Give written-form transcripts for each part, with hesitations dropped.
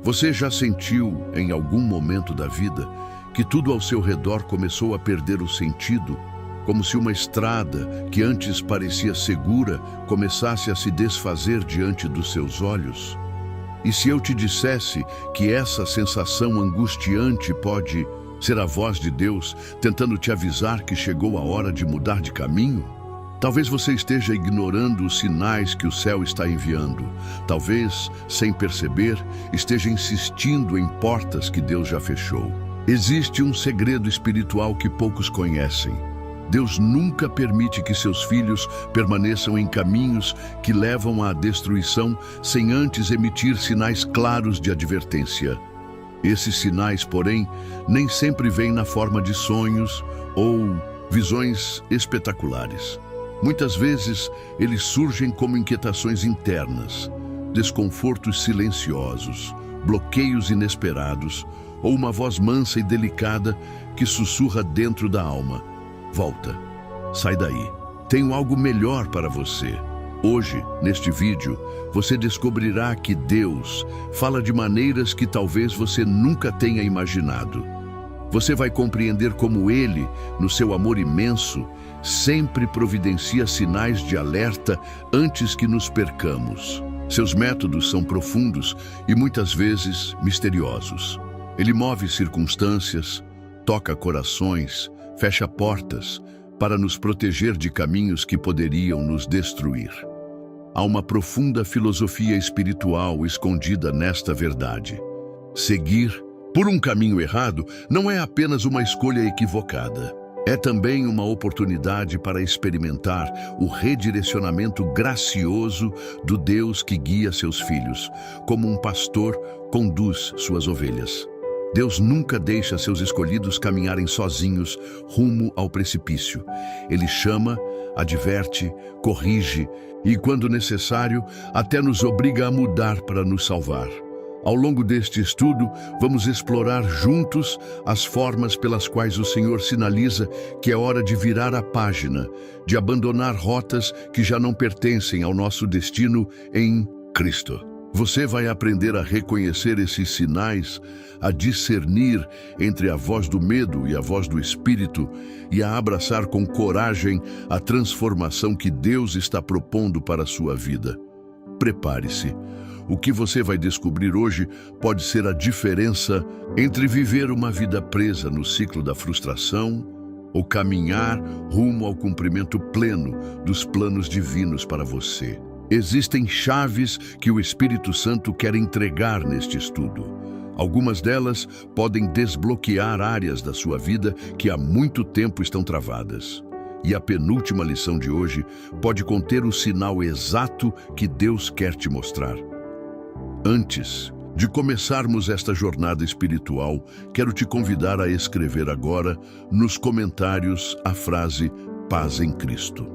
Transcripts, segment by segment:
Você já sentiu, em algum momento da vida, que tudo ao seu redor começou a perder o sentido, como se uma estrada que antes parecia segura começasse a se desfazer diante dos seus olhos? E se eu te dissesse que essa sensação angustiante pode ser a voz de Deus tentando te avisar que chegou a hora de mudar de caminho? Talvez você esteja ignorando os sinais que o céu está enviando. Talvez, sem perceber, esteja insistindo em portas que Deus já fechou. Existe um segredo espiritual que poucos conhecem. Deus nunca permite que seus filhos permaneçam em caminhos que levam à destruição sem antes emitir sinais claros de advertência. Esses sinais, porém, nem sempre vêm na forma de sonhos ou visões espetaculares. Muitas vezes, eles surgem como inquietações internas, desconfortos silenciosos, bloqueios inesperados ou uma voz mansa e delicada que sussurra dentro da alma: volta, sai daí, tenho algo melhor para você. Hoje, neste vídeo, você descobrirá que Deus fala de maneiras que talvez você nunca tenha imaginado. Você vai compreender como Ele, no seu amor imenso, sempre providencia sinais de alerta antes que nos percamos. Seus métodos são profundos e muitas vezes misteriosos. Ele move circunstâncias, toca corações, fecha portas para nos proteger de caminhos que poderiam nos destruir. Há uma profunda filosofia espiritual escondida nesta verdade. Seguir por um caminho errado não é apenas uma escolha equivocada. É também uma oportunidade para experimentar o redirecionamento gracioso do Deus que guia seus filhos, como um pastor conduz suas ovelhas. Deus nunca deixa seus escolhidos caminharem sozinhos rumo ao precipício. Ele chama, adverte, corrige e, quando necessário, até nos obriga a mudar para nos salvar. Ao longo deste estudo, vamos explorar juntos as formas pelas quais o Senhor sinaliza que é hora de virar a página, de abandonar rotas que já não pertencem ao nosso destino em Cristo. Você vai aprender a reconhecer esses sinais, a discernir entre a voz do medo e a voz do Espírito e a abraçar com coragem a transformação que Deus está propondo para a sua vida. Prepare-se. O que você vai descobrir hoje pode ser a diferença entre viver uma vida presa no ciclo da frustração ou caminhar rumo ao cumprimento pleno dos planos divinos para você. Existem chaves que o Espírito Santo quer entregar neste estudo. Algumas delas podem desbloquear áreas da sua vida que há muito tempo estão travadas. E a penúltima lição de hoje pode conter o sinal exato que Deus quer te mostrar. Antes de começarmos esta jornada espiritual, quero te convidar a escrever agora nos comentários a frase "Paz em Cristo".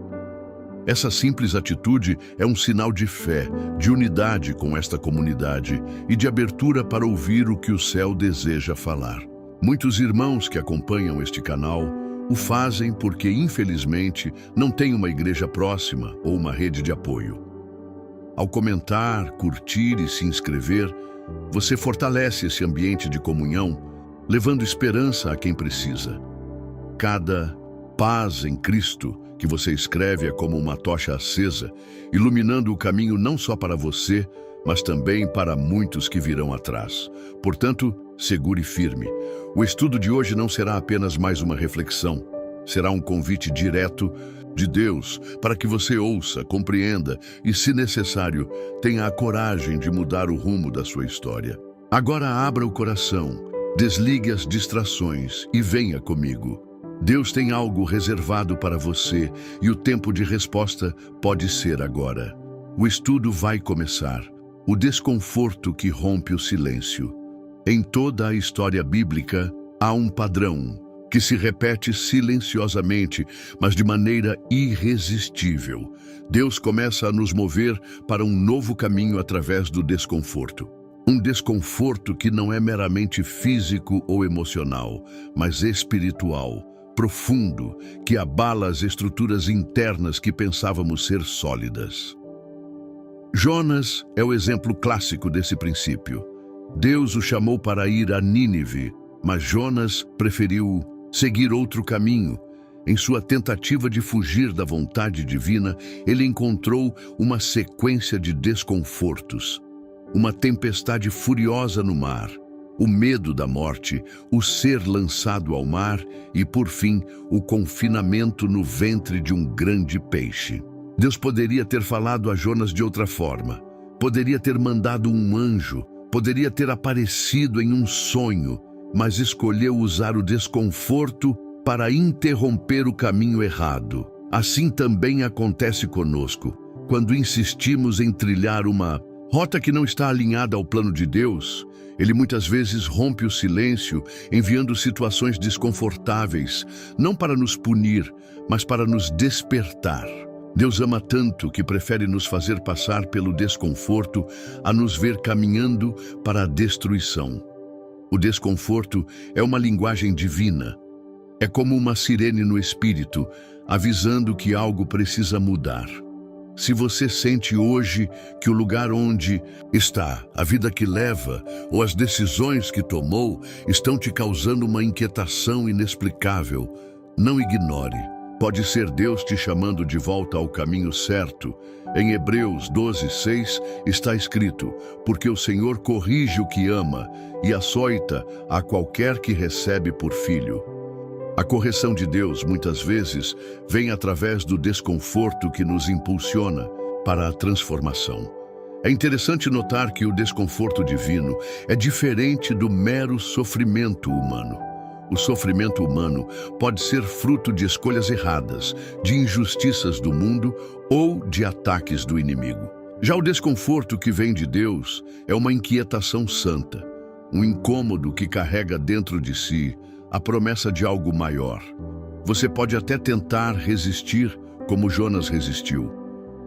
Essa simples atitude é um sinal de fé, de unidade com esta comunidade e de abertura para ouvir o que o céu deseja falar. Muitos irmãos que acompanham este canal o fazem porque, infelizmente, não têm uma igreja próxima ou uma rede de apoio. Ao comentar, curtir e se inscrever, você fortalece esse ambiente de comunhão, levando esperança a quem precisa. Cada paz em Cristo que você escreve é como uma tocha acesa, iluminando o caminho não só para você, mas também para muitos que virão atrás. Portanto, segure firme. O estudo de hoje não será apenas mais uma reflexão. Será um convite direto de Deus para que você ouça, compreenda e, se necessário, tenha a coragem de mudar o rumo da sua história. Agora abra o coração, desligue as distrações e venha comigo. Deus tem algo reservado para você e o tempo de resposta pode ser agora. O estudo vai começar. O desconforto que rompe o silêncio. Em toda a história bíblica, há um padrão que se repete silenciosamente, mas de maneira irresistível. Deus começa a nos mover para um novo caminho através do desconforto. Um desconforto que não é meramente físico ou emocional, mas espiritual, profundo, que abala as estruturas internas que pensávamos ser sólidas. Jonas é o exemplo clássico desse princípio. Deus o chamou para ir a Nínive, mas Jonas preferiu seguir outro caminho. Em sua tentativa de fugir da vontade divina, ele encontrou uma sequência de desconfortos. Uma tempestade furiosa no mar, o medo da morte, o ser lançado ao mar e, por fim, o confinamento no ventre de um grande peixe. Deus poderia ter falado a Jonas de outra forma. Poderia ter mandado um anjo, poderia ter aparecido em um sonho, mas escolheu usar o desconforto para interromper o caminho errado. Assim também acontece conosco, quando insistimos em trilhar uma rota que não está alinhada ao plano de Deus. Ele muitas vezes rompe o silêncio, enviando situações desconfortáveis, não para nos punir, mas para nos despertar. Deus ama tanto que prefere nos fazer passar pelo desconforto a nos ver caminhando para a destruição. O desconforto é uma linguagem divina. É como uma sirene no espírito, avisando que algo precisa mudar. Se você sente hoje que o lugar onde está, a vida que leva ou as decisões que tomou estão te causando uma inquietação inexplicável, não ignore. Pode ser Deus te chamando de volta ao caminho certo. Em Hebreus 12:6 está escrito: porque o Senhor corrige o que ama e açoita a qualquer que recebe por filho. A correção de Deus, muitas vezes, vem através do desconforto que nos impulsiona para a transformação. É interessante notar que o desconforto divino é diferente do mero sofrimento humano. O sofrimento humano pode ser fruto de escolhas erradas, de injustiças do mundo ou de ataques do inimigo. Já o desconforto que vem de Deus é uma inquietação santa, um incômodo que carrega dentro de si a promessa de algo maior. Você pode até tentar resistir como Jonas resistiu.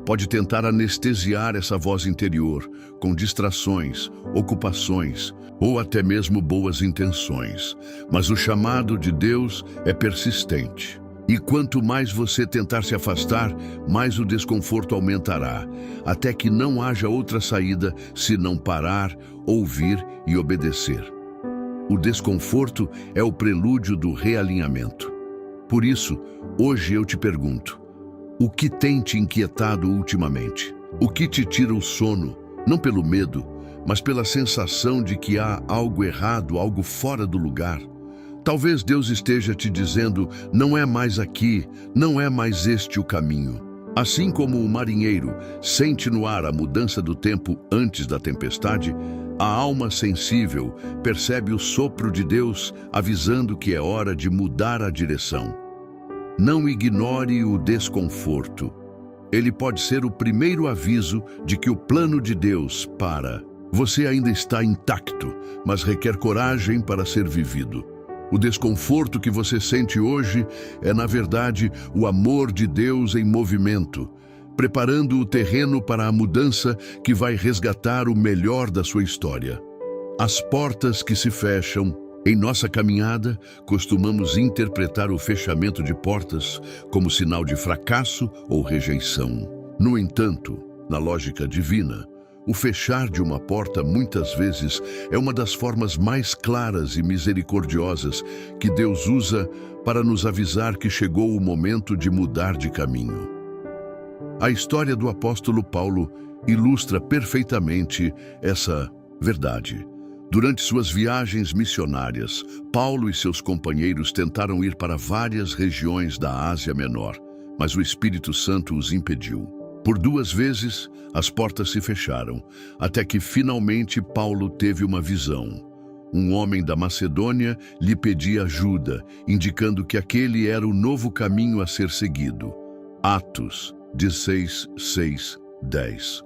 Pode tentar anestesiar essa voz interior com distrações, ocupações ou até mesmo boas intenções. Mas o chamado de Deus é persistente. E quanto mais você tentar se afastar, mais o desconforto aumentará, até que não haja outra saída senão parar, ouvir e obedecer. O desconforto é o prelúdio do realinhamento. Por isso, hoje eu te pergunto: o que tem te inquietado ultimamente? O que te tira o sono, não pelo medo, mas pela sensação de que há algo errado, algo fora do lugar? Talvez Deus esteja te dizendo: não é mais aqui, não é mais este o caminho. Assim como o marinheiro sente no ar a mudança do tempo antes da tempestade, a alma sensível percebe o sopro de Deus avisando que é hora de mudar a direção. Não ignore o desconforto. Ele pode ser o primeiro aviso de que o plano de Deus para. Você ainda está intacto, mas requer coragem para ser vivido. O desconforto que você sente hoje é, na verdade, o amor de Deus em movimento, preparando o terreno para a mudança que vai resgatar o melhor da sua história. As portas que se fecham. Em nossa caminhada, costumamos interpretar o fechamento de portas como sinal de fracasso ou rejeição. No entanto, na lógica divina, o fechar de uma porta muitas vezes é uma das formas mais claras e misericordiosas que Deus usa para nos avisar que chegou o momento de mudar de caminho. A história do apóstolo Paulo ilustra perfeitamente essa verdade. Durante suas viagens missionárias, Paulo e seus companheiros tentaram ir para várias regiões da Ásia Menor, mas o Espírito Santo os impediu. Por 2 vezes, as portas se fecharam, até que finalmente Paulo teve uma visão. Um homem da Macedônia lhe pedia ajuda, indicando que aquele era o novo caminho a ser seguido. Atos 16:6-10.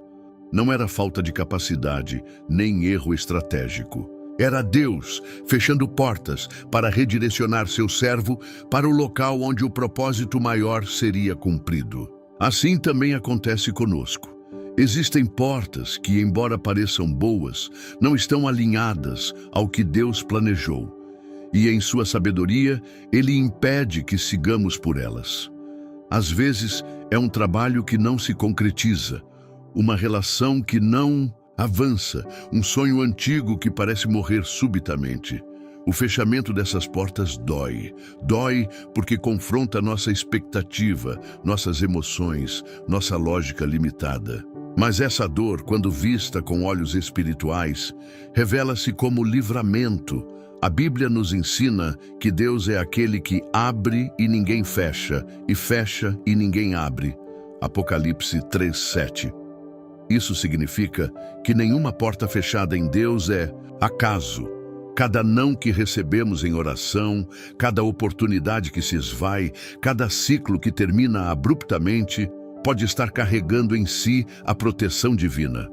Não era falta de capacidade, nem erro estratégico. Era Deus fechando portas para redirecionar seu servo para o local onde o propósito maior seria cumprido. Assim também acontece conosco. Existem portas que, embora pareçam boas, não estão alinhadas ao que Deus planejou. E em sua sabedoria, Ele impede que sigamos por elas. Às vezes, é um trabalho que não se concretiza, uma relação que não Avança, um sonho antigo que parece morrer subitamente. O fechamento dessas portas dói. Dói porque confronta nossa expectativa, nossas emoções, nossa lógica limitada. Mas essa dor, quando vista com olhos espirituais, revela-se como livramento. A Bíblia nos ensina que Deus é aquele que abre e ninguém fecha, e fecha e ninguém abre. Apocalipse 3:7. Isso significa que nenhuma porta fechada em Deus é acaso. Cada não que recebemos em oração, cada oportunidade que se esvai, cada ciclo que termina abruptamente, pode estar carregando em si a proteção divina.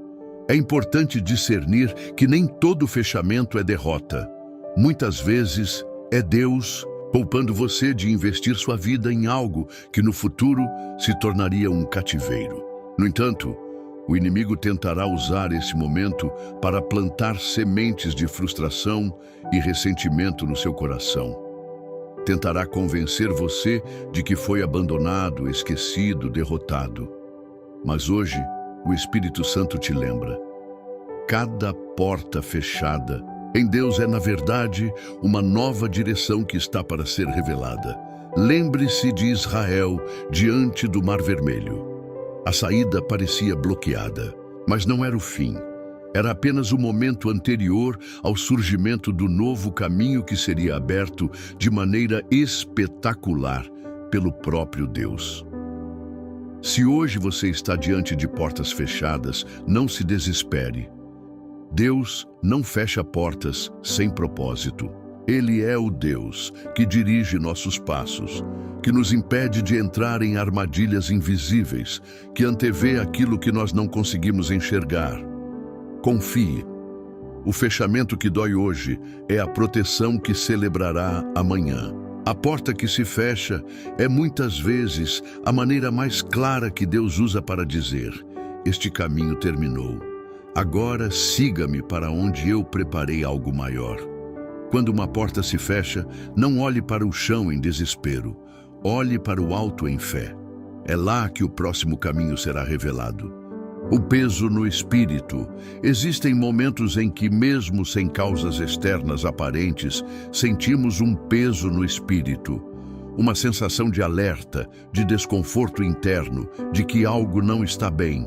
É importante discernir que nem todo fechamento é derrota. Muitas vezes é Deus poupando você de investir sua vida em algo que no futuro se tornaria um cativeiro. No entanto, o inimigo tentará usar esse momento para plantar sementes de frustração e ressentimento no seu coração. Tentará convencer você de que foi abandonado, esquecido, derrotado. Mas hoje, o Espírito Santo te lembra: cada porta fechada em Deus é, na verdade, uma nova direção que está para ser revelada. Lembre-se de Israel diante do Mar Vermelho. A saída parecia bloqueada, mas não era o fim. Era apenas o momento anterior ao surgimento do novo caminho que seria aberto de maneira espetacular pelo próprio Deus. Se hoje você está diante de portas fechadas, não se desespere. Deus não fecha portas sem propósito. Ele é o Deus que dirige nossos passos, que nos impede de entrar em armadilhas invisíveis, que antevê aquilo que nós não conseguimos enxergar. Confie. O fechamento que dói hoje é a proteção que celebrará amanhã. A porta que se fecha é muitas vezes a maneira mais clara que Deus usa para dizer: este caminho terminou. Agora siga-me para onde eu preparei algo maior. Quando uma porta se fecha, não olhe para o chão em desespero. Olhe para o alto em fé. É lá que o próximo caminho será revelado. O peso no espírito. Existem momentos em que, mesmo sem causas externas aparentes, sentimos um peso no espírito. Uma sensação de alerta, de desconforto interno, de que algo não está bem.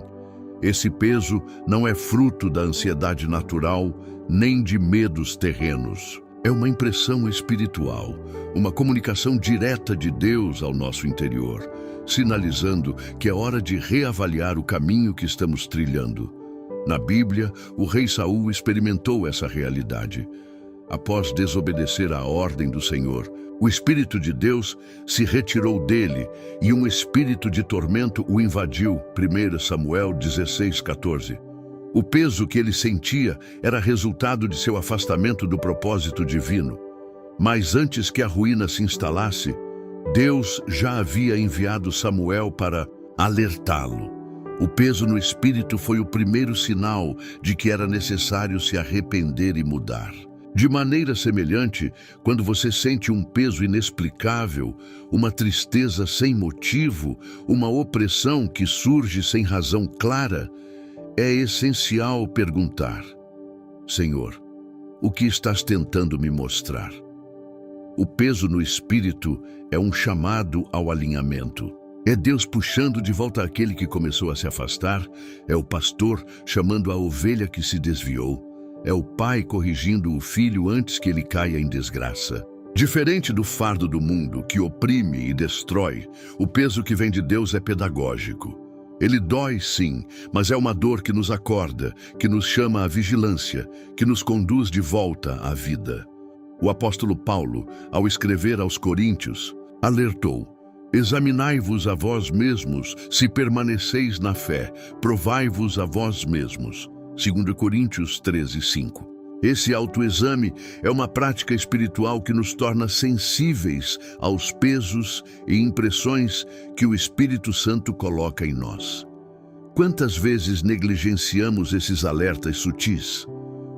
Esse peso não é fruto da ansiedade natural, nem de medos terrenos. É uma impressão espiritual, uma comunicação direta de Deus ao nosso interior, sinalizando que é hora de reavaliar o caminho que estamos trilhando. Na Bíblia, o rei Saul experimentou essa realidade. Após desobedecer à ordem do Senhor, o Espírito de Deus se retirou dele e um espírito de tormento o invadiu. 1 Samuel 16:14. O peso que ele sentia era resultado de seu afastamento do propósito divino. Mas antes que a ruína se instalasse, Deus já havia enviado Samuel para alertá-lo. O peso no espírito foi o primeiro sinal de que era necessário se arrepender e mudar. De maneira semelhante, quando você sente um peso inexplicável, uma tristeza sem motivo, uma opressão que surge sem razão clara, é essencial perguntar: Senhor, o que estás tentando me mostrar? O peso no espírito é um chamado ao alinhamento. É Deus puxando de volta aquele que começou a se afastar, é o pastor chamando a ovelha que se desviou, é o pai corrigindo o filho antes que ele caia em desgraça. Diferente do fardo do mundo, que oprime e destrói, o peso que vem de Deus é pedagógico. Ele dói, sim, mas é uma dor que nos acorda, que nos chama à vigilância, que nos conduz de volta à vida. O apóstolo Paulo, ao escrever aos Coríntios, alertou: examinai-vos a vós mesmos, se permaneceis na fé, provai-vos a vós mesmos. 2 Coríntios 13:5. Esse autoexame é uma prática espiritual que nos torna sensíveis aos pesos e impressões que o Espírito Santo coloca em nós. Quantas vezes negligenciamos esses alertas sutis?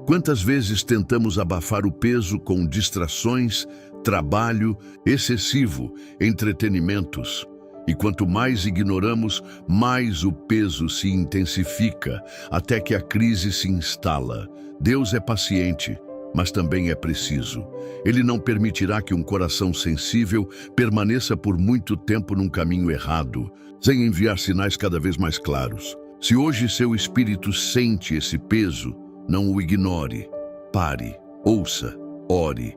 Quantas vezes tentamos abafar o peso com distrações, trabalho excessivo, entretenimentos? E quanto mais ignoramos, mais o peso se intensifica, até que a crise se instala. Deus é paciente, mas também é preciso. Ele não permitirá que um coração sensível permaneça por muito tempo num caminho errado, sem enviar sinais cada vez mais claros. Se hoje seu espírito sente esse peso, não o ignore. Pare, ouça, ore.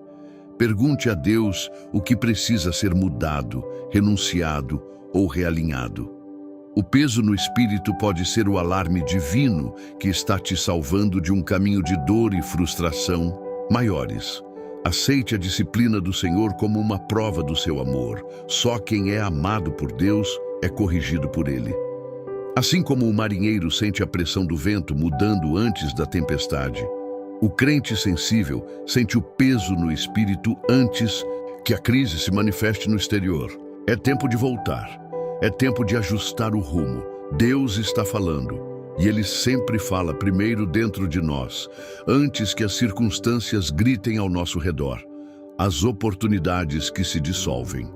Pergunte a Deus o que precisa ser mudado, renunciado ou realinhado. O peso no espírito pode ser o alarme divino que está te salvando de um caminho de dor e frustração maiores. Aceite a disciplina do Senhor como uma prova do seu amor. Só quem é amado por Deus é corrigido por Ele. Assim como o marinheiro sente a pressão do vento mudando antes da tempestade, o crente sensível sente o peso no espírito antes que a crise se manifeste no exterior. É tempo de voltar. É tempo de ajustar o rumo. Deus está falando. E Ele sempre fala primeiro dentro de nós, antes que as circunstâncias gritem ao nosso redor. As oportunidades que se dissolvem.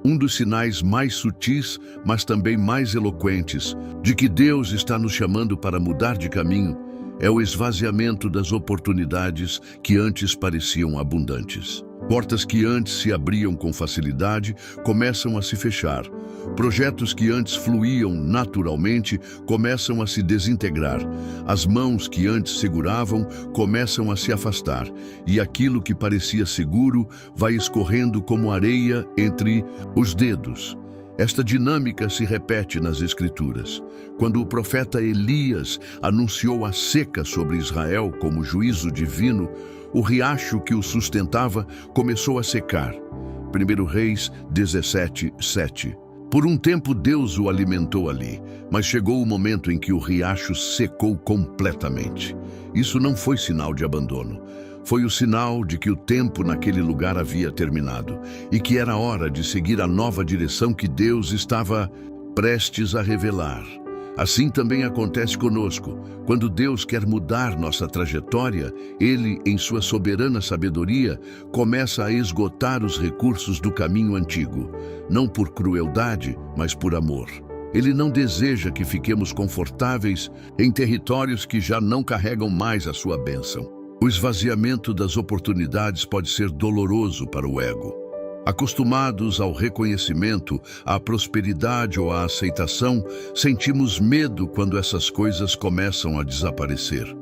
Um dos sinais mais sutis, mas também mais eloquentes, de que Deus está nos chamando para mudar de caminho, é o esvaziamento das oportunidades que antes pareciam abundantes. Portas que antes se abriam com facilidade começam a se fechar. Projetos que antes fluíam naturalmente começam a se desintegrar. As mãos que antes seguravam começam a se afastar. E aquilo que parecia seguro vai escorrendo como areia entre os dedos. Esta dinâmica se repete nas Escrituras. Quando o profeta Elias anunciou a seca sobre Israel como juízo divino, o riacho que o sustentava começou a secar. 1 Reis 17:7. Por um tempo Deus o alimentou ali, mas chegou o momento em que o riacho secou completamente. Isso não foi sinal de abandono. Foi o sinal de que o tempo naquele lugar havia terminado e que era hora de seguir a nova direção que Deus estava prestes a revelar. Assim também acontece conosco. Quando Deus quer mudar nossa trajetória, Ele, em sua soberana sabedoria, começa a esgotar os recursos do caminho antigo, não por crueldade, mas por amor. Ele não deseja que fiquemos confortáveis em territórios que já não carregam mais a sua bênção. O esvaziamento das oportunidades pode ser doloroso para o ego. Acostumados ao reconhecimento, à prosperidade ou à aceitação, sentimos medo quando essas coisas começam a desaparecer.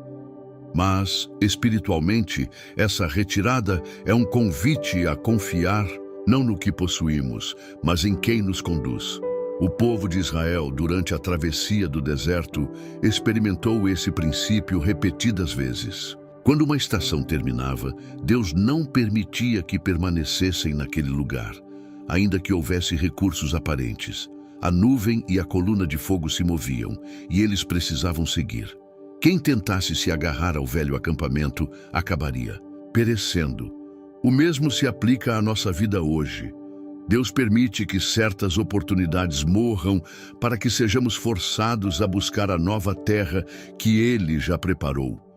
Mas, espiritualmente, essa retirada é um convite a confiar não no que possuímos, mas em quem nos conduz. O povo de Israel, durante a travessia do deserto, experimentou esse princípio repetidas vezes. Quando uma estação terminava, Deus não permitia que permanecessem naquele lugar, ainda que houvesse recursos aparentes. A nuvem e a coluna de fogo se moviam, e eles precisavam seguir. Quem tentasse se agarrar ao velho acampamento acabaria perecendo. O mesmo se aplica à nossa vida hoje. Deus permite que certas oportunidades morram para que sejamos forçados a buscar a nova terra que Ele já preparou.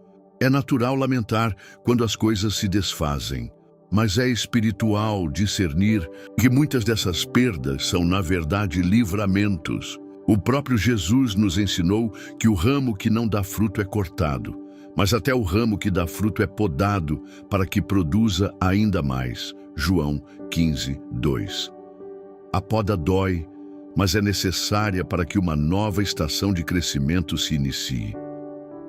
É natural lamentar quando as coisas se desfazem, mas é espiritual discernir que muitas dessas perdas são, na verdade, livramentos. O próprio Jesus nos ensinou que o ramo que não dá fruto é cortado, mas até o ramo que dá fruto é podado para que produza ainda mais. João 15:2. A poda dói, mas é necessária para que uma nova estação de crescimento se inicie.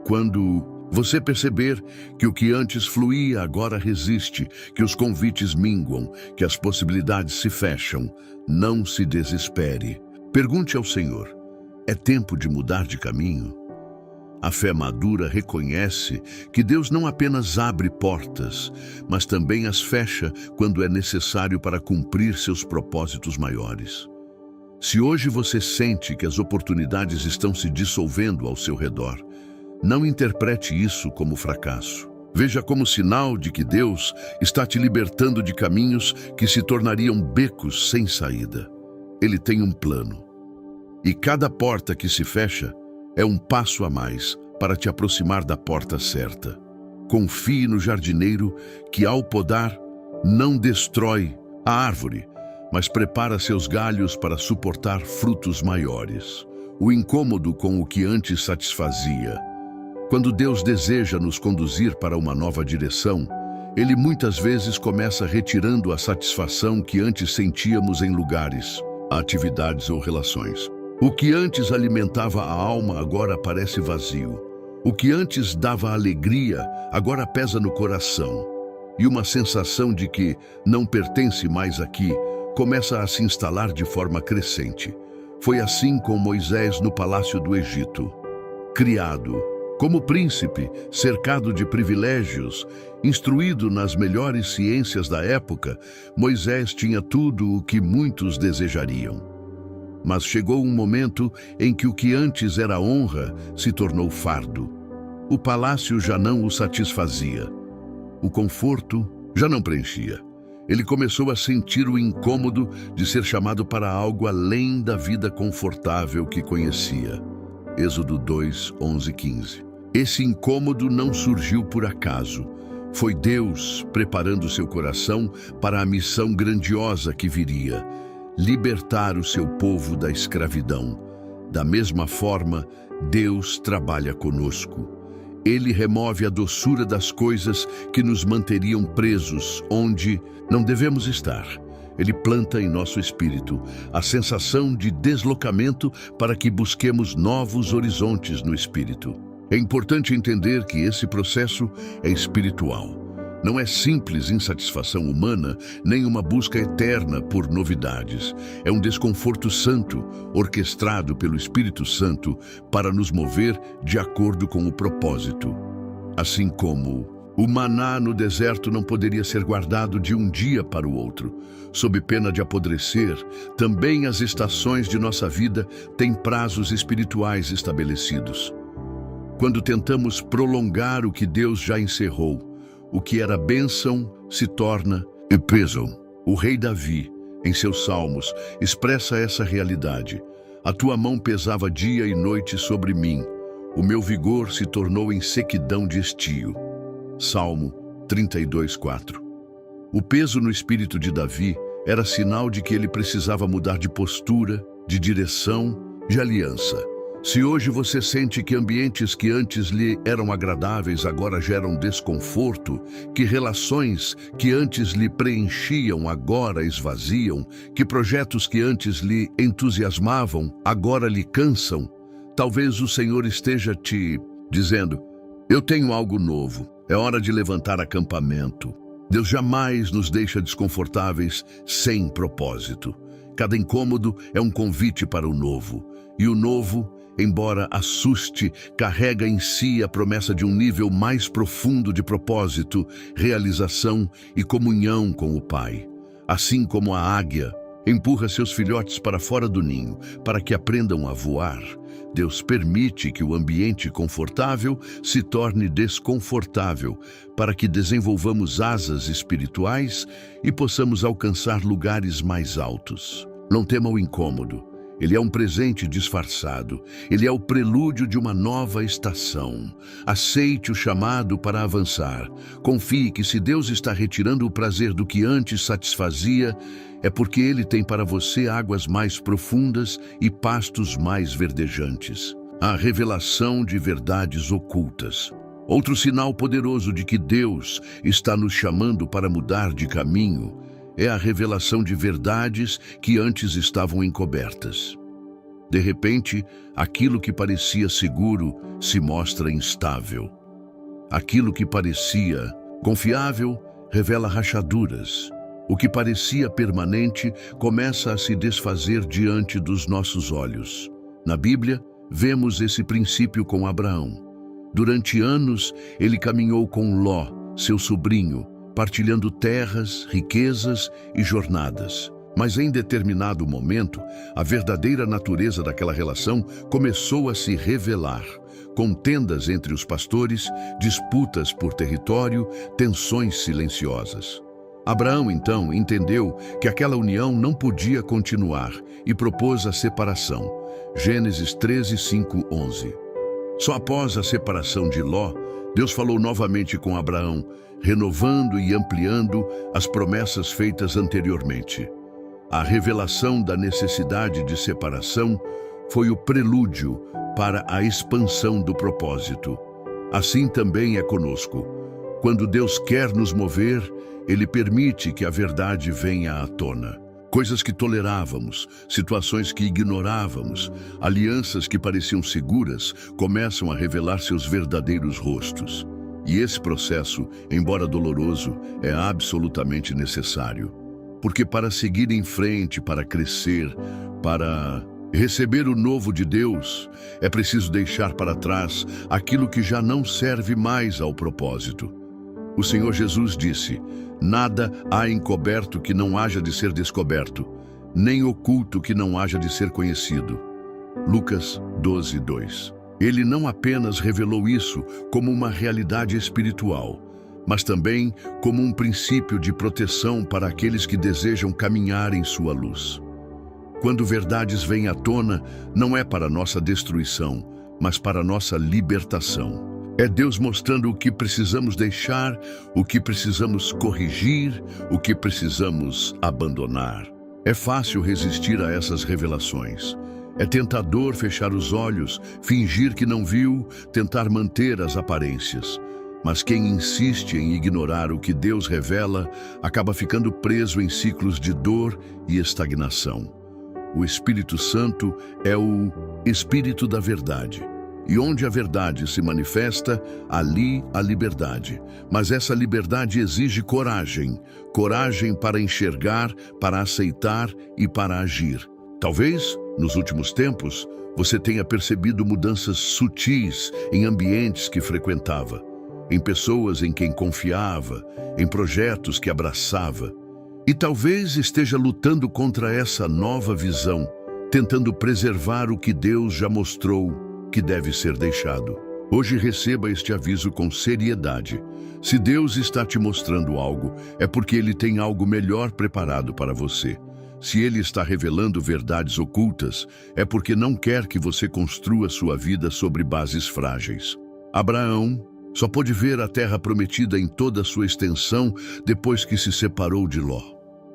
Quando você perceber que o que antes fluía agora resiste, que os convites minguam, que as possibilidades se fecham, não se desespere. Pergunte ao Senhor: é tempo de mudar de caminho? A fé madura reconhece que Deus não apenas abre portas, mas também as fecha quando é necessário para cumprir seus propósitos maiores. Se hoje você sente que as oportunidades estão se dissolvendo ao seu redor, não interprete isso como fracasso. Veja como sinal de que Deus está te libertando de caminhos que se tornariam becos sem saída. Ele tem um plano. E cada porta que se fecha é um passo a mais para te aproximar da porta certa. Confie no jardineiro que, ao podar, não destrói a árvore, mas prepara seus galhos para suportar frutos maiores. O incômodo com o que antes satisfazia. Quando Deus deseja nos conduzir para uma nova direção, Ele muitas vezes começa retirando a satisfação que antes sentíamos em lugares, atividades ou relações. O que antes alimentava a alma agora parece vazio. O que antes dava alegria agora pesa no coração. E uma sensação de que não pertence mais aqui começa a se instalar de forma crescente. Foi assim com Moisés no palácio do Egito. Criado como príncipe, cercado de privilégios, instruído nas melhores ciências da época, Moisés tinha tudo o que muitos desejariam. Mas chegou um momento em que o que antes era honra se tornou fardo. O palácio já não o satisfazia. O conforto já não preenchia. Ele começou a sentir o incômodo de ser chamado para algo além da vida confortável que conhecia. Êxodo 2, 11 e 15. Esse incômodo não surgiu por acaso. Foi Deus preparando seu coração para a missão grandiosa que viria: libertar o seu povo da escravidão. Da mesma forma, Deus trabalha conosco. Ele remove a doçura das coisas que nos manteriam presos, onde não devemos estar. Ele planta em nosso espírito a sensação de deslocamento para que busquemos novos horizontes no espírito. É importante entender que esse processo é espiritual. Não é simples insatisfação humana, nem uma busca eterna por novidades. É um desconforto santo, orquestrado pelo Espírito Santo para nos mover de acordo com o propósito. Assim como o maná no deserto não poderia ser guardado de um dia para o outro, sob pena de apodrecer, também as estações de nossa vida têm prazos espirituais estabelecidos. Quando tentamos prolongar o que Deus já encerrou, o que era bênção se torna peso. O rei Davi, em seus salmos, expressa essa realidade. A tua mão pesava dia e noite sobre mim. O meu vigor se tornou em sequidão de estio. Salmo 32, 4. O peso no espírito de Davi era sinal de que ele precisava mudar de postura, de direção, de aliança. Se hoje você sente que ambientes que antes lhe eram agradáveis agora geram desconforto, que relações que antes lhe preenchiam agora esvaziam, que projetos que antes lhe entusiasmavam agora lhe cansam, talvez o Senhor esteja te dizendo: eu tenho algo novo, é hora de levantar acampamento. Deus jamais nos deixa desconfortáveis sem propósito. Cada incômodo é um convite para o novo, e o novo, embora assuste, carrega em si a promessa de um nível mais profundo de propósito, realização e comunhão com o Pai. Assim como a águia empurra seus filhotes para fora do ninho, para que aprendam a voar, Deus permite que o ambiente confortável se torne desconfortável, para que desenvolvamos asas espirituais e possamos alcançar lugares mais altos. Não tema o incômodo. Ele é um presente disfarçado. Ele é o prelúdio de uma nova estação. Aceite o chamado para avançar. Confie que se Deus está retirando o prazer do que antes satisfazia, é porque Ele tem para você águas mais profundas e pastos mais verdejantes. A revelação de verdades ocultas. Outro sinal poderoso de que Deus está nos chamando para mudar de caminho é a revelação de verdades que antes estavam encobertas. De repente, aquilo que parecia seguro se mostra instável. Aquilo que parecia confiável revela rachaduras. O que parecia permanente começa a se desfazer diante dos nossos olhos. Na Bíblia, vemos esse princípio com Abraão. Durante anos, ele caminhou com Ló, seu sobrinho, partilhando terras, riquezas e jornadas. Mas em determinado momento, a verdadeira natureza daquela relação começou a se revelar. Contendas entre os pastores, disputas por território, tensões silenciosas. Abraão, então, entendeu que aquela união não podia continuar e propôs a separação. Gênesis 13, 5, 11. Só após a separação de Ló, Deus falou novamente com Abraão, renovando e ampliando as promessas feitas anteriormente. A revelação da necessidade de separação foi o prelúdio para a expansão do propósito. Assim também é conosco. Quando Deus quer nos mover, Ele permite que a verdade venha à tona. Coisas que tolerávamos, situações que ignorávamos, alianças que pareciam seguras, começam a revelar seus verdadeiros rostos. E esse processo, embora doloroso, é absolutamente necessário. Porque para seguir em frente, para crescer, para receber o novo de Deus, é preciso deixar para trás aquilo que já não serve mais ao propósito. O Senhor Jesus disse: nada há encoberto que não haja de ser descoberto, nem oculto que não haja de ser conhecido. Lucas 12:2. Ele não apenas revelou isso como uma realidade espiritual, mas também como um princípio de proteção para aqueles que desejam caminhar em sua luz. Quando verdades vêm à tona, não é para nossa destruição, mas para nossa libertação. É Deus mostrando o que precisamos deixar, o que precisamos corrigir, o que precisamos abandonar. É fácil resistir a essas revelações. É tentador fechar os olhos, fingir que não viu, tentar manter as aparências. Mas quem insiste em ignorar o que Deus revela, acaba ficando preso em ciclos de dor e estagnação. O Espírito Santo é o Espírito da verdade. E onde a verdade se manifesta, ali a liberdade. Mas essa liberdade exige coragem. Coragem para enxergar, para aceitar e para agir. Talvez, nos últimos tempos, você tenha percebido mudanças sutis em ambientes que frequentava, em pessoas em quem confiava, em projetos que abraçava. E talvez esteja lutando contra essa nova visão, tentando preservar o que Deus já mostrou que deve ser deixado. Hoje receba este aviso com seriedade. Se Deus está te mostrando algo, é porque Ele tem algo melhor preparado para você. Se Ele está revelando verdades ocultas, é porque não quer que você construa sua vida sobre bases frágeis. Abraão só pôde ver a terra prometida em toda a sua extensão depois que se separou de Ló.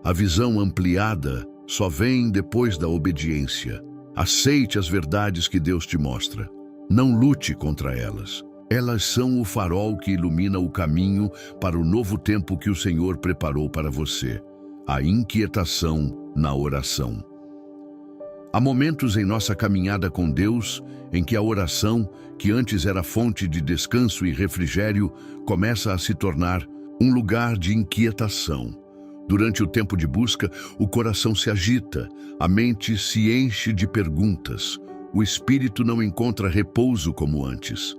A visão ampliada só vem depois da obediência. Aceite as verdades que Deus te mostra. Não lute contra elas. Elas são o farol que ilumina o caminho para o novo tempo que o Senhor preparou para você. A inquietação na oração. Há momentos em nossa caminhada com Deus em que a oração, que antes era fonte de descanso e refrigério, começa a se tornar um lugar de inquietação. Durante o tempo de busca, o coração se agita, a mente se enche de perguntas, o espírito não encontra repouso como antes.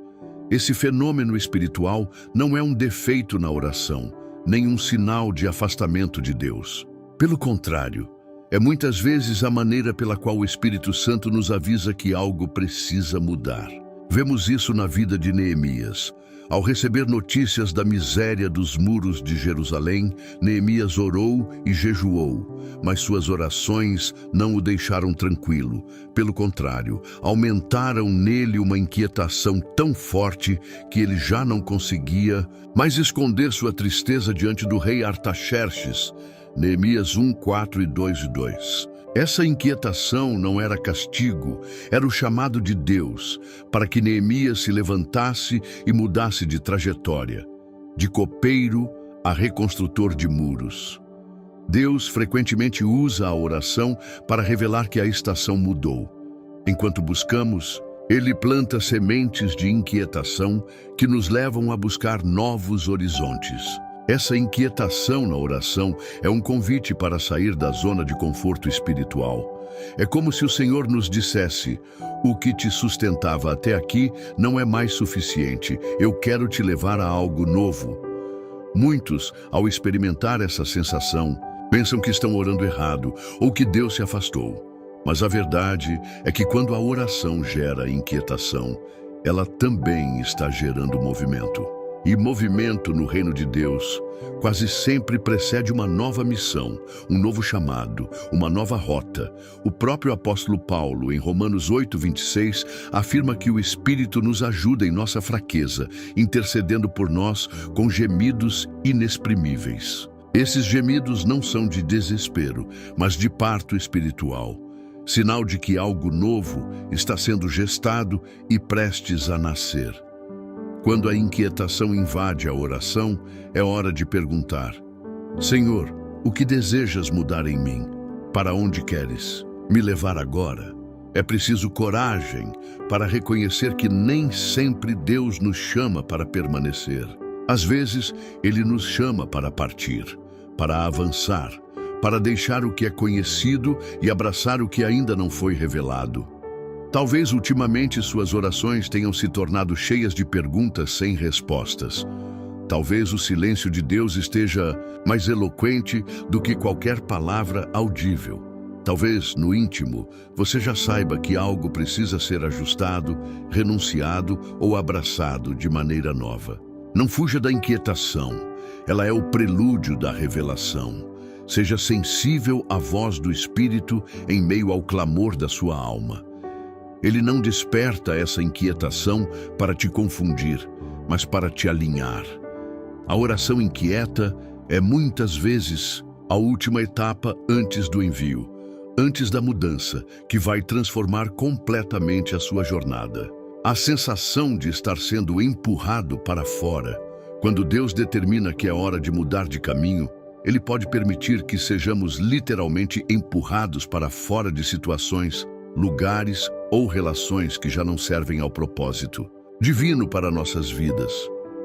Esse fenômeno espiritual não é um defeito na oração, nem um sinal de afastamento de Deus. Pelo contrário, é muitas vezes a maneira pela qual o Espírito Santo nos avisa que algo precisa mudar. Vemos isso na vida de Neemias. Ao receber notícias da miséria dos muros de Jerusalém, Neemias orou e jejuou, mas suas orações não o deixaram tranquilo. Pelo contrário, aumentaram nele uma inquietação tão forte que ele já não conseguia mais esconder sua tristeza diante do rei Artaxerxes. Neemias 1, 4 e 2. Essa inquietação não era castigo, era o chamado de Deus para que Neemias se levantasse e mudasse de trajetória, de copeiro a reconstrutor de muros. Deus frequentemente usa a oração para revelar que a estação mudou. Enquanto buscamos, Ele planta sementes de inquietação que nos levam a buscar novos horizontes. Essa inquietação na oração é um convite para sair da zona de conforto espiritual. É como se o Senhor nos dissesse: o que te sustentava até aqui não é mais suficiente, eu quero te levar a algo novo. Muitos, ao experimentar essa sensação, pensam que estão orando errado ou que Deus se afastou. Mas a verdade é que quando a oração gera inquietação, ela também está gerando movimento. E movimento no reino de Deus quase sempre precede uma nova missão, um novo chamado, uma nova rota. O próprio apóstolo Paulo, em Romanos 8:26, afirma que o Espírito nos ajuda em nossa fraqueza, intercedendo por nós com gemidos inexprimíveis. Esses gemidos não são de desespero, mas de parto espiritual, sinal de que algo novo está sendo gestado e prestes a nascer. Quando a inquietação invade a oração, é hora de perguntar: Senhor, o que desejas mudar em mim? Para onde queres me levar agora? É preciso coragem para reconhecer que nem sempre Deus nos chama para permanecer. Às vezes, Ele nos chama para partir, para avançar, para deixar o que é conhecido e abraçar o que ainda não foi revelado. Talvez ultimamente suas orações tenham se tornado cheias de perguntas sem respostas. Talvez o silêncio de Deus esteja mais eloquente do que qualquer palavra audível. Talvez, no íntimo, você já saiba que algo precisa ser ajustado, renunciado ou abraçado de maneira nova. Não fuja da inquietação. Ela é o prelúdio da revelação. Seja sensível à voz do Espírito em meio ao clamor da sua alma. Ele não desperta essa inquietação para te confundir, mas para te alinhar. A oração inquieta é muitas vezes a última etapa antes do envio, antes da mudança, que vai transformar completamente a sua jornada. A sensação de estar sendo empurrado para fora. Quando Deus determina que é hora de mudar de caminho, Ele pode permitir que sejamos literalmente empurrados para fora de situações, lugares ou relações que já não servem ao propósito divino para nossas vidas.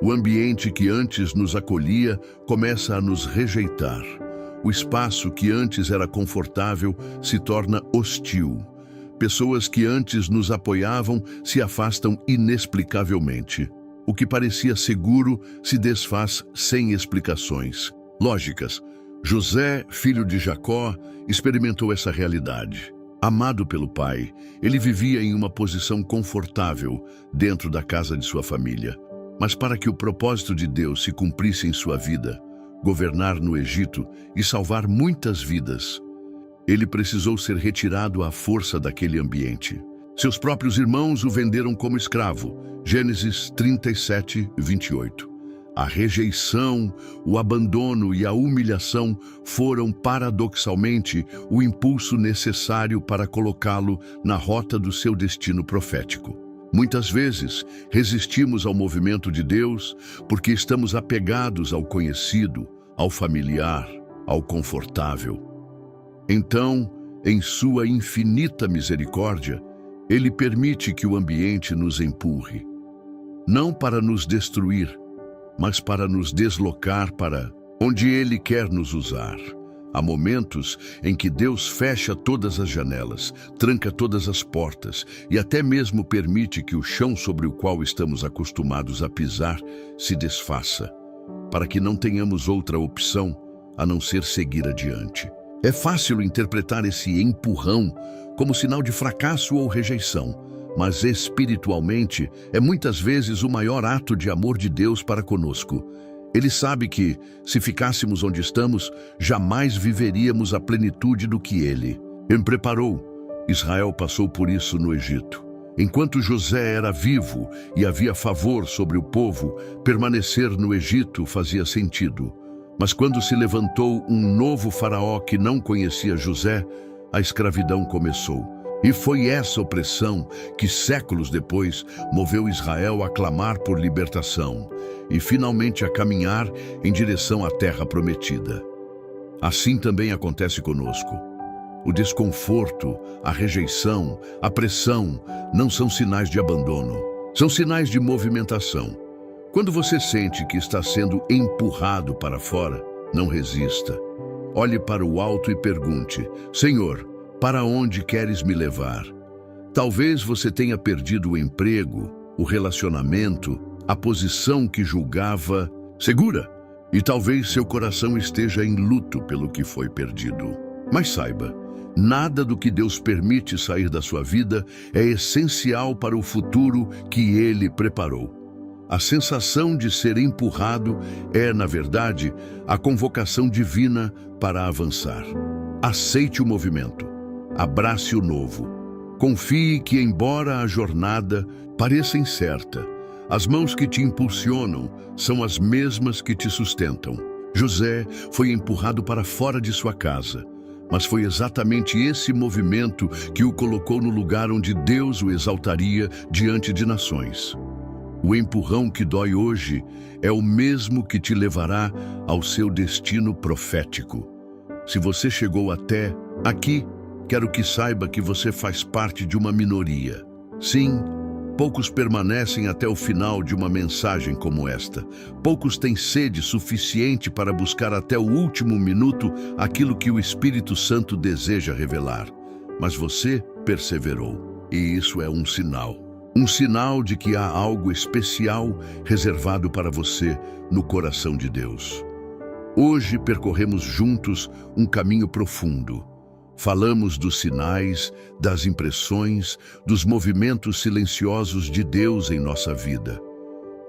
O ambiente que antes nos acolhia começa a nos rejeitar. O espaço que antes era confortável se torna hostil. Pessoas que antes nos apoiavam se afastam inexplicavelmente. O que parecia seguro se desfaz sem explicações lógicas. José, filho de Jacó, experimentou essa realidade. Amado pelo pai, ele vivia em uma posição confortável dentro da casa de sua família. Mas para que o propósito de Deus se cumprisse em sua vida, governar no Egito e salvar muitas vidas, ele precisou ser retirado à força daquele ambiente. Seus próprios irmãos o venderam como escravo. Gênesis 37, 28. A rejeição, o abandono e a humilhação foram, paradoxalmente, o impulso necessário para colocá-lo na rota do seu destino profético. Muitas vezes, resistimos ao movimento de Deus porque estamos apegados ao conhecido, ao familiar, ao confortável. Então, em sua infinita misericórdia, Ele permite que o ambiente nos empurre, não para nos destruir, mas para nos deslocar para onde Ele quer nos usar. Há momentos em que Deus fecha todas as janelas, tranca todas as portas e até mesmo permite que o chão sobre o qual estamos acostumados a pisar se desfaça, para que não tenhamos outra opção a não ser seguir adiante. É fácil interpretar esse empurrão como sinal de fracasso ou rejeição, mas espiritualmente é muitas vezes o maior ato de amor de Deus para conosco. Ele sabe que, se ficássemos onde estamos, jamais viveríamos a plenitude do que Ele preparou. Israel passou por isso no Egito. Enquanto José era vivo e havia favor sobre o povo, permanecer no Egito fazia sentido. Mas quando se levantou um novo faraó que não conhecia José, a escravidão começou. E foi essa opressão que, séculos depois, moveu Israel a clamar por libertação e finalmente a caminhar em direção à terra prometida. Assim também acontece conosco. O desconforto, a rejeição, a pressão não são sinais de abandono, são sinais de movimentação. Quando você sente que está sendo empurrado para fora, não resista. Olhe para o alto e pergunte: Senhor, para onde queres me levar? Talvez você tenha perdido o emprego, o relacionamento, a posição que julgava segura. E talvez seu coração esteja em luto pelo que foi perdido. Mas saiba, nada do que Deus permite sair da sua vida é essencial para o futuro que Ele preparou. A sensação de ser empurrado é, na verdade, a convocação divina para avançar. Aceite o movimento. Abrace o novo. Confie que, embora a jornada pareça incerta, as mãos que te impulsionam são as mesmas que te sustentam. José foi empurrado para fora de sua casa, mas foi exatamente esse movimento que o colocou no lugar onde Deus o exaltaria diante de nações. O empurrão que dói hoje é o mesmo que te levará ao seu destino profético. Se você chegou até aqui, quero que saiba que você faz parte de uma minoria. Sim, poucos permanecem até o final de uma mensagem como esta. Poucos têm sede suficiente para buscar até o último minuto aquilo que o Espírito Santo deseja revelar. Mas você perseverou, e isso é um sinal. Um sinal de que há algo especial reservado para você no coração de Deus. Hoje percorremos juntos um caminho profundo. Falamos dos sinais, das impressões, dos movimentos silenciosos de Deus em nossa vida.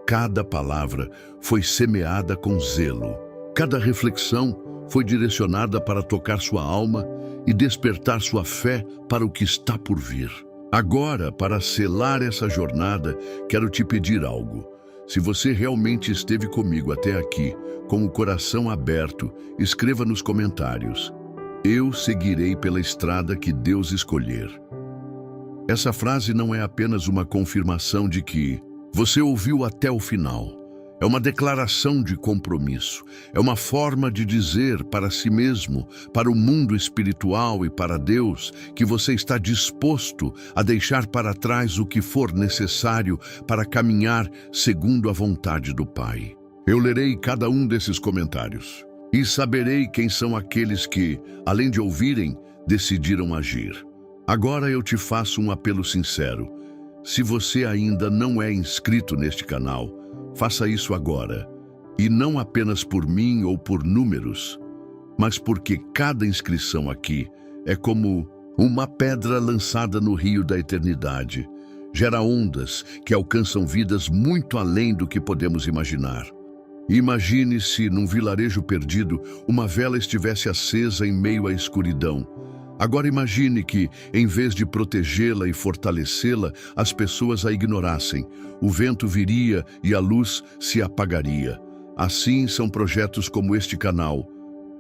Cada palavra foi semeada com zelo. Cada reflexão foi direcionada para tocar sua alma e despertar sua fé para o que está por vir. Agora, para selar essa jornada, quero te pedir algo. Se você realmente esteve comigo até aqui, com o coração aberto, escreva nos comentários: eu seguirei pela estrada que Deus escolher. Essa frase não é apenas uma confirmação de que você ouviu até o final. É uma declaração de compromisso. É uma forma de dizer para si mesmo, para o mundo espiritual e para Deus, que você está disposto a deixar para trás o que for necessário para caminhar segundo a vontade do Pai. Eu lerei cada um desses comentários e saberei quem são aqueles que, além de ouvirem, decidiram agir. Agora eu te faço um apelo sincero. Se você ainda não é inscrito neste canal, faça isso agora, e não apenas por mim ou por números, mas porque cada inscrição aqui é como uma pedra lançada no rio da eternidade. Gera ondas que alcançam vidas muito além do que podemos imaginar. Imagine se, num vilarejo perdido, uma vela estivesse acesa em meio à escuridão. Agora imagine que, em vez de protegê-la e fortalecê-la, as pessoas a ignorassem. O vento viria e a luz se apagaria. Assim são projetos como este canal.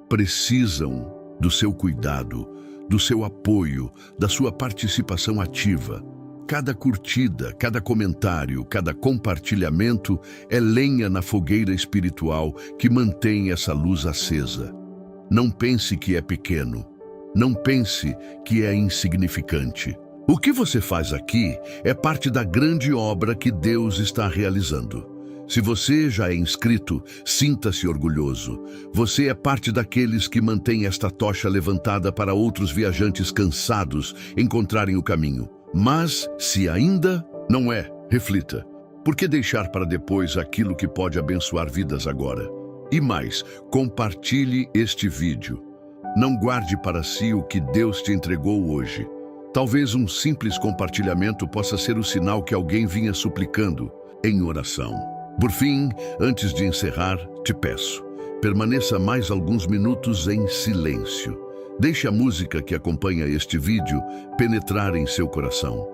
Precisam do seu cuidado, do seu apoio, da sua participação ativa. Cada curtida, cada comentário, cada compartilhamento é lenha na fogueira espiritual que mantém essa luz acesa. Não pense que é pequeno. Não pense que é insignificante. O que você faz aqui é parte da grande obra que Deus está realizando. Se você já é inscrito, sinta-se orgulhoso. Você é parte daqueles que mantêm esta tocha levantada para outros viajantes cansados encontrarem o caminho. Mas, se ainda não é, reflita. Por que deixar para depois aquilo que pode abençoar vidas agora? E mais, compartilhe este vídeo. Não guarde para si o que Deus te entregou hoje. Talvez um simples compartilhamento possa ser o sinal que alguém vinha suplicando em oração. Por fim, antes de encerrar, te peço, permaneça mais alguns minutos em silêncio. Deixe a música que acompanha este vídeo penetrar em seu coração.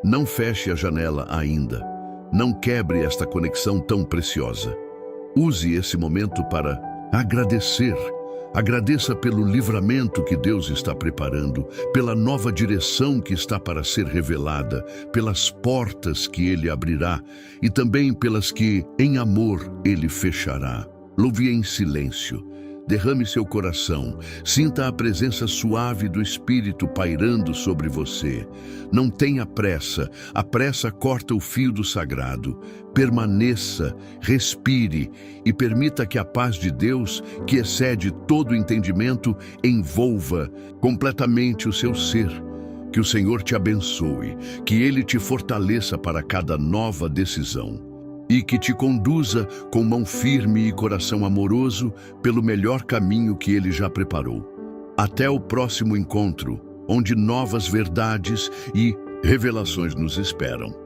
Não feche a janela ainda. Não quebre esta conexão tão preciosa. Use esse momento para agradecer. Agradeça pelo livramento que Deus está preparando, pela nova direção que está para ser revelada, pelas portas que Ele abrirá e também pelas que, em amor, Ele fechará. Louve em silêncio. Derrame seu coração, sinta a presença suave do Espírito pairando sobre você. Não tenha pressa, a pressa corta o fio do sagrado. Permaneça, respire e permita que a paz de Deus, que excede todo entendimento, envolva completamente o seu ser. Que o Senhor te abençoe, que Ele te fortaleça para cada nova decisão. E que te conduza com mão firme e coração amoroso pelo melhor caminho que Ele já preparou. Até o próximo encontro, onde novas verdades e revelações nos esperam.